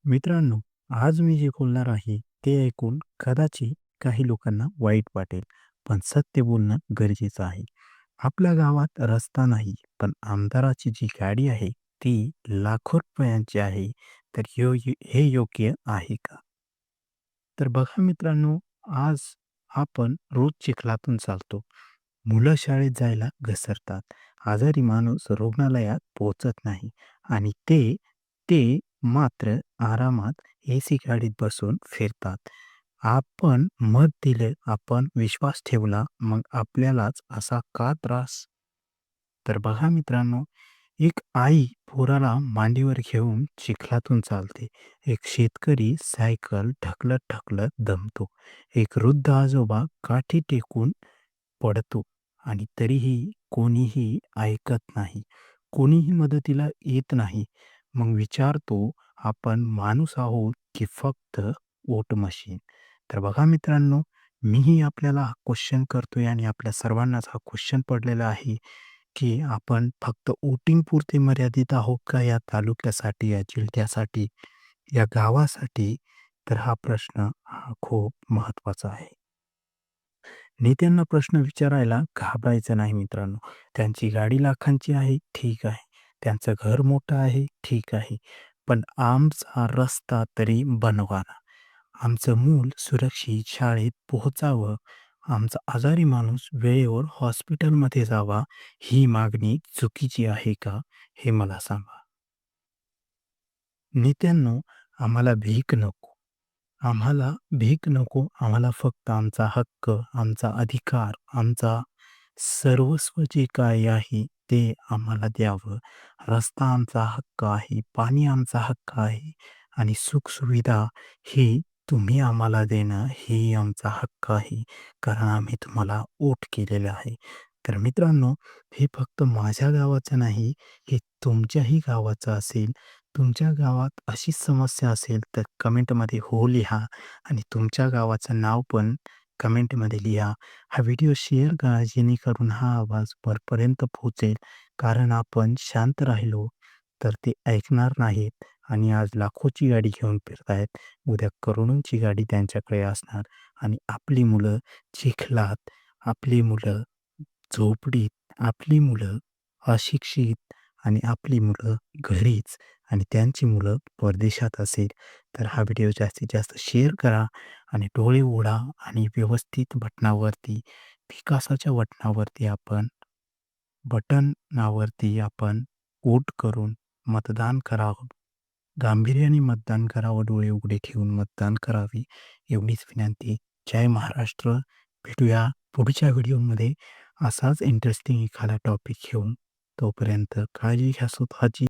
मित्रांनो, आज मी जे बोलणार आहे ते ऐकून कदाचित काही लोकांना वाईट वाटेल, पण सत्य बोलणं गरजेचं आहे. आपल्या गावात रस्ता नाही, पण आमदाराची जी गाडी आहे ती लाखो रुपयांची आहे. तर हे योग्य आहे का? तर बघा मित्रांनो, आज आपण रोज चिखलातून चालतो. मुलं शाळेत जायला घसरतात. आजारी माणूस रुग्णालयात पोहोचत नाही आणि ते मात्र आरामात एसी गाडीत बसून फिरतात. आपण मत दिले, आपण विश्वास ठेवला, मग आपल्यालाच असा का त्रास? तर बघा मित्रांनो, एक आई पोराला मांडीवर घेऊन चिखलातून चालते. एक शेतकरी सायकल ढकलत-ढकलत दमतो. एक वृद्ध आजोबा काठी टेकून पडतो आणि तरीही कोणीही ऐकत नाही. कोणीही मदतीला येत नाही. मग विचारतो, आपण माणूस आहोत की फक्त वोट मशीन? तर बघा मित्रांनो, मीही आपल्याला हा क्वेश्चन करतोय आणि आपल्या सर्वांनाच हा क्वेश्चन पडलेला आहे, की आपण फक्त वोटिंगपुरते मर्यादित आहोत का या तालुक्यासाठी, या जिल्ह्यासाठी, या गावासाठी? तर हा प्रश्न खूप महत्त्वाचा आहे. नेत्यांना प्रश्न विचारायला घाबरायचं नाही मित्रांनो. त्यांची गाडी लाखांची आहे, ठीक आहे. त्यांचं घर मोठं आहे, ठीक आहे. पण आमचा रस्ता तरी बनवा ना. आमचं मूल सुरक्षित शाळेत पोहोचावं, आमचा आजारी माणूस वेळेवर हॉस्पिटलमध्ये जावा, ही मागणी चुकीची आहे का? हे मला सांगा. नेत्यांनो, आम्हाला भीक नको. आम्हाला भीक नको. आम्हाला फक्त आमचा हक्क, आमचा अधिकार, आमचा सर्वस्व जे काही आहे ते आम्हाला द्यावं. रस्ता आमचा हक्क आहे, पाणी आमचा हक्क आहे आणि सुखसुविधा ही तुम्ही आम्हाला देणं ही आमचा हक्क आहे. कारण आम्ही तुम्हाला वोट केलेलं आहे. तर मित्रांनो, हे फक्त माझ्या गावाचं नाही, हे तुमच्याही गावाचं असेल. तुमच्या गावात अशीच समस्या असेल तर कमेंटमध्ये हो लिहा आणि तुमच्या गावाचं नाव पण कमेंटमध्ये लिहा. हा व्हिडिओ शेअर करा जेणेकरून हा आवाज वरपर्यंत पोहोचेल. कारण आपण शांत राहिलो तर ते ऐकणार नाहीत आणि आज लाखोची गाडी घेऊन फिरतायत. उद्या करोडोंची गाडी त्यांच्याकडे असणार आणि आपली मुलं चिखलात, आपली मुलं झोपडीत, आपली मुलं अशिक्षित आणि आपली मुलं घरीच आणि त्यांची मुलं परदेशात असेल. तर हा व्हिडिओ जास्तीत जास्त शेअर करा आणि डोळे उघडा आणि व्यवस्थित बटनावरती, विकासाच्या बटनावरती आपण वोट करून मतदान करावं. गांभीर्याने मतदान करावं, डोळे उघडे ठेवून मतदान करावे, एवढीच विनंती. जय महाराष्ट्र. भेटूया पुढच्या व्हिडिओमध्ये असाच इंटरेस्टिंग एखादा टॉपिक घेऊन. तोपर्यंत काळजी घ्या स्वतःची.